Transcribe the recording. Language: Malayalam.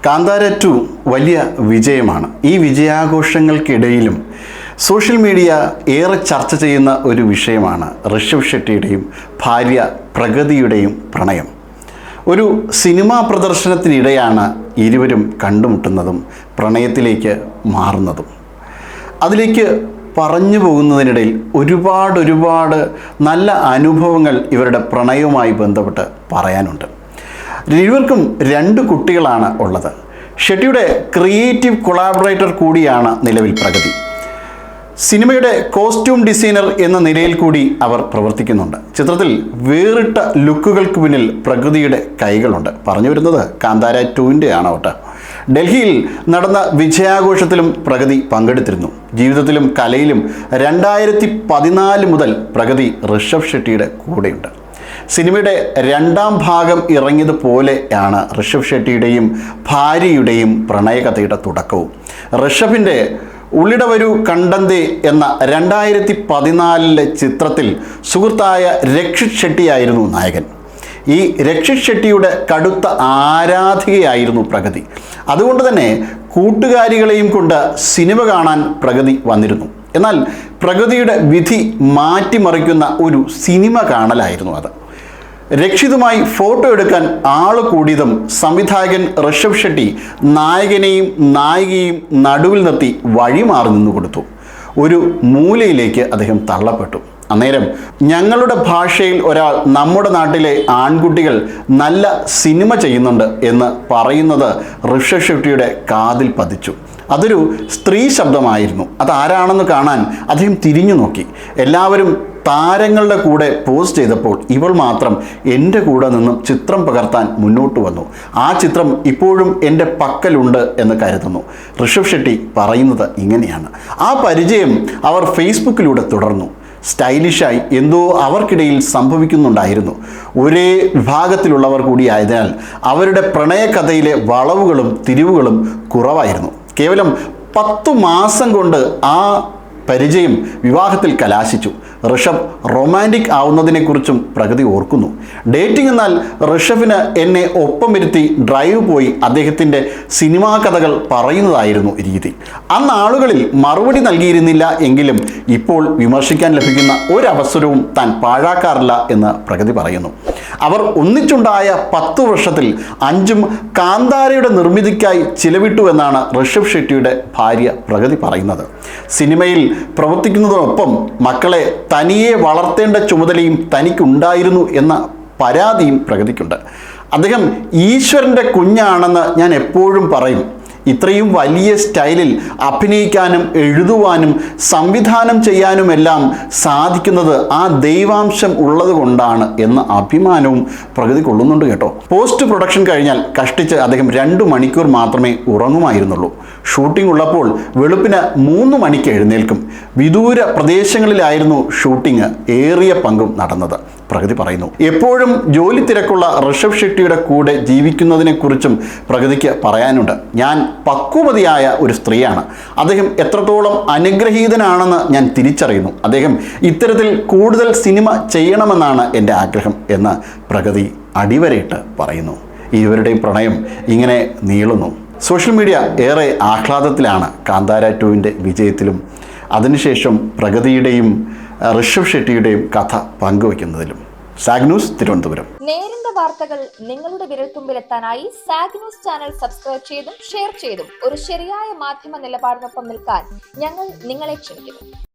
കാന്താര 2 വലിയ വിജയമാണ്. ഈ വിജയാഘോഷങ്ങൾക്കിടയിലും സോഷ്യൽ മീഡിയ ഏറെ ചർച്ച ചെയ്യുന്ന ഒരു വിഷയമാണ് ഋഷഭ് ഷെട്ടിയുടെയും ഭാര്യ പ്രഗതിയുടെയും പ്രണയം. ഒരു സിനിമാ പ്രദർശനത്തിനിടെയാണ് ഇരുവരും കണ്ടുമുട്ടുന്നതും പ്രണയത്തിലേക്ക് മാറുന്നതും. അതിലേക്ക് പറഞ്ഞു പോകുന്നതിനിടയിൽ ഒരുപാട് നല്ല അനുഭവങ്ങൾ ഇവരുടെ പ്രണയവുമായി ബന്ധപ്പെട്ട് പറയാനുണ്ട്. ഇരുവർക്കും 2 കുട്ടികളാണ് ഉള്ളത്. ഷെട്ടിയുടെ ക്രിയേറ്റീവ് കൊളാബറേറ്റർ കൂടിയാണ് നിലവിൽ പ്രഗതി. സിനിമയുടെ കോസ്റ്റ്യൂം ഡിസൈനർ എന്ന നിലയിൽ കൂടി അവർ പ്രവർത്തിക്കുന്നുണ്ട്. ചിത്രത്തിൽ വേറിട്ട ലുക്കുകൾക്ക് പിന്നിൽ പ്രകൃതിയുടെ കൈകളുണ്ട്. പറഞ്ഞു വരുന്നത് കാന്താര 2 ആണ് കേട്ടോ. ഡൽഹിയിൽ നടന്ന വിജയാഘോഷത്തിലും പ്രഗതി പങ്കെടുത്തിരുന്നു. ജീവിതത്തിലും കലയിലും 2014 മുതൽ പ്രഗതി ഋഷഭ് ഷെട്ടിയുടെ കൂടെയുണ്ട്. സിനിമയുടെ 2ാം ഭാഗം ഇറങ്ങിയതുപോലെയാണ് ഋഷഭ് ഷെട്ടിയുടെയും ഭാര്യയുടെയും പ്രണയകഥയുടെ തുടക്കവും. ഋഷഭിൻ്റെ ഉള്ളിട വരൂ കണ്ടന്തേ എന്ന 2014 ചിത്രത്തിൽ സുഹൃത്തായ രക്ഷിത് ഷെട്ടിയായിരുന്നു നായകൻ. ഈ രക്ഷിത് ഷെട്ടിയുടെ കടുത്ത ആരാധികയായിരുന്നു പ്രഗതി. അതുകൊണ്ട് തന്നെ കൂട്ടുകാരികളെയും കൊണ്ട് സിനിമ കാണാൻ പ്രഗതി വന്നിരുന്നു. എന്നാൽ പ്രഗതിയുടെ വിധി മാറ്റിമറിക്കുന്ന ഒരു സിനിമ കാണലായിരുന്നു അത്. രക്ഷിതുമായി ഫോട്ടോ എടുക്കാൻ ആൾ കൂടിയതും സംവിധായകൻ ഋഷഭ് ഷെട്ടി നായകനെയും നായികയും നടുവിൽ നിർത്തി വഴിമാറി നിന്നു കൊടുത്തു. ഒരു മൂലയിലേക്ക് അദ്ദേഹം തള്ളപ്പെട്ടു. അന്നേരം ഞങ്ങളുടെ ഭാഷയിൽ ഒരാൾ നമ്മുടെ നാട്ടിലെ ആൺകുട്ടികൾ നല്ല സിനിമ ചെയ്യുന്നുണ്ട് എന്ന് പറയുന്നത് ഋഷഭ് ഷെട്ടിയുടെ കാതിൽ പതിച്ചു. അതൊരു സ്ത്രീ ശബ്ദമായിരുന്നു. അതാരാണെന്ന് കാണാൻ അദ്ദേഹം തിരിഞ്ഞു നോക്കി. എല്ലാവരും താരങ്ങളുടെ കൂടെ പോസ്റ്റ് ചെയ്തപ്പോൾ ഇവൾ മാത്രം എൻ്റെ കൂടെ നിന്നും ചിത്രം പകർത്താൻ മുന്നോട്ട് വന്നു. ആ ചിത്രം ഇപ്പോഴും എൻ്റെ പക്കലുണ്ട് എന്ന് കരുതുന്നു. ഋഷഭ് ഷെട്ടി പറയുന്നത് ഇങ്ങനെയാണ്. ആ പരിചയം അവർ ഫേസ്ബുക്കിലൂടെ തുടർന്നു. സ്റ്റൈലിഷായി എന്തോ അവർക്കിടയിൽ സംഭവിക്കുന്നുണ്ടായിരുന്നു. ഒരേ വിഭാഗത്തിലുള്ളവർ കൂടിയായതിനാൽ അവരുടെ പ്രണയകഥയിലെ വളവുകളും തിരിവുകളും കുറവായിരുന്നു. കേവലം 10 മാസം കൊണ്ട് ആ പരിചയം വിവാഹത്തിൽ കലാശിച്ചു. ഋഷഭ് റൊമാൻറ്റിക് ആവുന്നതിനെക്കുറിച്ചും പ്രഗതി ഓർക്കുന്നു. ഡേറ്റിംഗ് എന്നാൽ ഋഷഭിന് എന്നെ ഒപ്പം ഇരുത്തി ഡ്രൈവ് പോയി അദ്ദേഹത്തിൻ്റെ സിനിമാ കഥകൾ പറയുന്നതായിരുന്നു രീതി. അന്ന് ആളുകളിൽ മറുപടി നൽകിയിരുന്നില്ല എങ്കിലും ഇപ്പോൾ വിമർശിക്കാൻ ലഭിക്കുന്ന ഒരവസരവും താൻ പാഴാക്കാറില്ല എന്ന് പ്രഗതി പറയുന്നു. അവർ ഒന്നിച്ചുണ്ടായ 10 വർഷത്തിൽ 5ഉം കാന്താരയുടെ നിർമ്മിതിക്കായി ചിലവിട്ടു എന്നാണ് ഋഷഭ് ഷെട്ടിയുടെ ഭാര്യ പ്രഗതി പറയുന്നത്. സിനിമയിൽ പ്രവർത്തിക്കുന്നതോടൊപ്പം മക്കളെ തനിയെ വളർത്തേണ്ട ചുമതലയും തനിക്കുണ്ടായിരുന്നു എന്ന പരാതിയും പ്രഗതിക്കുണ്ട്. അദ്ദേഹം ഈശ്വരൻ്റെ കുഞ്ഞാണെന്ന് ഞാൻ എപ്പോഴും പറയും. ഇത്രയും വലിയ സ്റ്റൈലിൽ അഭിനയിക്കാനും എഴുതുവാനും സംവിധാനം ചെയ്യാനുമെല്ലാം സാധിക്കുന്നത് ആ ദൈവാംശം ഉള്ളത് കൊണ്ടാണ് എന്ന അഭിമാനവും പ്രഗതി കൊള്ളുന്നുണ്ട് കേട്ടോ. പോസ്റ്റ് പ്രൊഡക്ഷൻ കഴിഞ്ഞാൽ കഷ്ടിച്ച് അദ്ദേഹം 2 മണിക്കൂർ മാത്രമേ ഉറങ്ങുമായിരുന്നുള്ളൂ. ഷൂട്ടിംഗ് ഉള്ളപ്പോൾ വെളുപ്പിന് 3 മണിക്ക് എഴുന്നേൽക്കും. വിദൂര പ്രദേശങ്ങളിലായിരുന്നു ഷൂട്ടിംഗ് ഏറിയ പങ്കും നടന്നത്. പ്രഗതി പറയുന്നു. എപ്പോഴും ജോലി തിരക്കുള്ള ഋഷഭ് ഷെട്ടിയുടെ കൂടെ ജീവിക്കുന്നതിനെക്കുറിച്ചും പ്രഗതിക്ക് പറയാനുണ്ട്. ഞാൻ പക്വമതിയായ ഒരു സ്ത്രീയാണ്. അദ്ദേഹം എത്രത്തോളം അനുഗ്രഹീതനാണെന്ന് ഞാൻ തിരിച്ചറിയുന്നു. അദ്ദേഹം ഇത്തരത്തിൽ കൂടുതൽ സിനിമ ചെയ്യണമെന്നാണ് എൻ്റെ ആഗ്രഹം എന്ന് പ്രഗതി അടിവരയിട്ട് പറയുന്നു. ഇരുവരുടെയും പ്രണയം ഇങ്ങനെ നീളുന്നു. സോഷ്യൽ മീഡിയ ഏറെ ആഹ്ലാദത്തിലാണ് കാന്താര 2 വിജയത്തിലും അതിനുശേഷം പ്രഗതിയുടെയും ഋഷഭ് ഷെട്ടിയുടെയും കഥ പങ്കുവയ്ക്കുന്നതിലും. Zag news, Thiruvananthapuram. നേരിന്റെ വാർത്തകൾ നിങ്ങളുടെ വിരൽത്തുമ്പിലെത്താനായി സാഗ് ന്യൂസ് ചാനൽ സബ്സ്ക്രൈബ് ചെയ്തും ഷെയർ ചെയ്തും ഒരു ശരിയായ മാധ്യമ നിലപാടിനൊപ്പം നിൽക്കാൻ ഞങ്ങൾ നിങ്ങളെ ക്ഷണിക്കുന്നു.